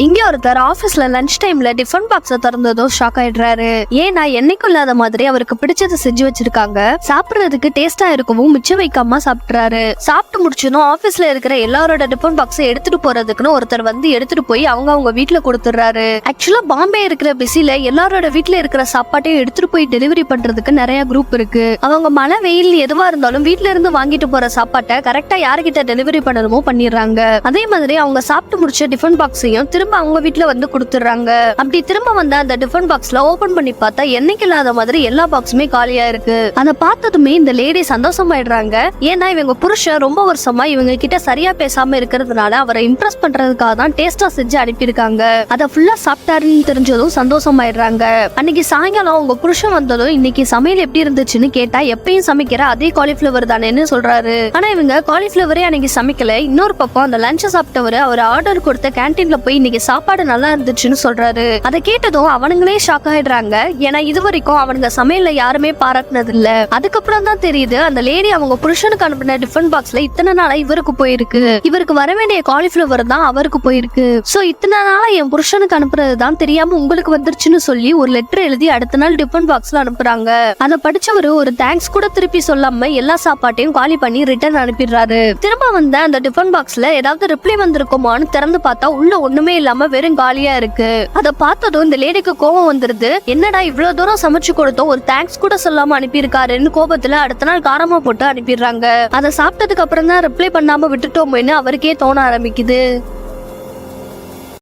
இங்க ஒருத்தர் ஆபீஸ்ல லஞ்ச் டைம்ல டிஃபன் பாக்ஸ திறந்ததும் ஷாக் ஆயிடுறாரு. ஏன்னா என்னைக்கும் இல்லாத மாதிரி அவருக்கு பிடிச்சதை செஞ்சு வச்சிருக்காங்க. சாப்பிடுறதுக்கு டேஸ்டா இருக்கவும் மிச்சம் வைக்காம சாப்பிட்டுறாரு. சாப்பிட்டு முடிச்சதும் ஆபீஸ்ல இருக்கிற எல்லாரோட டிஃபன் பாக்ஸ எடுத்துட்டு போறதுக்குன்னு ஒருத்தர் வந்து எடுத்துட்டு போய் அவங்க வீட்டுல கொடுத்துறாரு. ஆக்சுவலா பாம்பே இருக்கிற பிஸில எல்லாரோட வீட்டுல இருக்கிற சாப்பாட்டையும் எடுத்துட்டு போய் டெலிவரி பண்றதுக்கு நிறைய குரூப் இருக்கு. அவங்க மழை வெயில் எதுவா இருந்தாலும் வீட்டுல இருந்து வாங்கிட்டு போற சாப்பாட்டை கரெக்டா யாருகிட்ட டெலிவரி பண்ணணுமோ பண்ணிடுறாங்க. அதே மாதிரி அவங்க சாப்பிட்டு முடிச்ச டிஃபன் பாக்ஸையும் திரும்ப அவங்க வீட்டுல வந்து கொடுத்துறாங்க. அப்படி திரும்ப வந்த அந்த டிஃபன் பாக்ஸ்ல ஓபன் பண்ணி பார்த்தா என்னைக்கு இல்லாத மாதிரி எல்லா பாக்ஸுமே காலியா இருக்கு. அதை பார்த்ததுமே இந்த லேடி சந்தோஷமாயிடுறாங்க. ஏன்னா இவங்க புருஷன் ரொம்ப வருஷமா இவங்க கிட்ட சரியா பேசாம இருக்கிறதுனால அவரை இம்ப்ரெஸ் பண்றதுக்காக தான் டேஸ்டா செஞ்சு அனுப்பியிருக்காங்க. அதை ஃபுல்லா சாப்பிட்டாருன்னு தெரிஞ்சதும் சந்தோஷமாயிடுறாங்க. அன்னைக்கு சாயங்காலம் உங்க புருஷன் வந்ததும் இன்னைக்கு சமையல் எப்படி இருந்துச்சுன்னு கேட்டா எப்பயும் சமைக்கிற அதே காலிஃபிளவர் தானேன்னு சொல்றாரு. ஆனா இவங்க காலிஃபிளவரே அன்னைக்கு சமைக்கல. இன்னொரு பக்கம் அந்த லஞ்ச் சாப்பிட்டவரு அவர் ஆர்டர் கொடுத்த கேன்டீன்ல போய் இன்னைக்கு சாப்பாடு நல்லா இருந்துச்சுன்னு சொல்றாரு. அதை கேட்டதும் அவனுங்களே ஷாக் ஆயிடுறாங்க. ஏன்னா இது வரைக்கும் அவனுங்க சமையல்ல யாருமே பாராட்டினது இல்ல. அதுக்கப்புறம் தான் தெரியுது அந்த லேடி அவங்க புருஷனுக்கு அனுப்பின டிஃபன் பாக்ஸ்ல இத்தனை நாளா இவருக்கு போயிருக்கு. இவருக்கு வர வேண்டிய காலிஃபிளவர் தான் அவருக்கு போயிருக்கு. சோ இத்தனை நாளா என் புருஷனுக்கு அனுப்புறதுதான் தெரியாம உங்களுக்கு வந்துருச்சுன்னு சொல்லி ஒரு லெட்டர் எழுதி அடுத்த நாள் டிஃபன் பாக்ஸ்ல அனுப்புறாங்க. அதை படிச்சவரு ஒரு தேங்க்ஸ் கூட திருப்பி சொல்லாம எல்லா சாப்பாட்டையும் காலி பண்ணி ரிட்டர்ன் அனுப்பிடுறாரு. திரும்ப வந்த அந்த டிஃபன் பாக்ஸ்ல ஏதாவது ரிப்ளை வந்திருக்குமான்னு திறந்து பார்த்தா உள்ள ஒண்ணுமே இல்லாம வெறும் காலியா இருக்கு. அதை பார்த்ததும் இந்த லேடிக்கு கோபம் வந்துருது. என்னடா இவ்வளவு தூரம் சமைச்சு கொடுத்தோம், ஒரு தேங்க்ஸ் கூட சொல்லாம அனுப்பியிருக்காருன்னு கோபத்துல அடுத்த நாள் காரமா போட்டு அனுப்பிடுறாங்க. அதை சாப்பிட்டதுக்கு அப்புறம் தான் ரிப்ளை பண்ணாம விட்டுட்டோமேன்னு அவருக்கே தோண ஆரம்பிக்குது.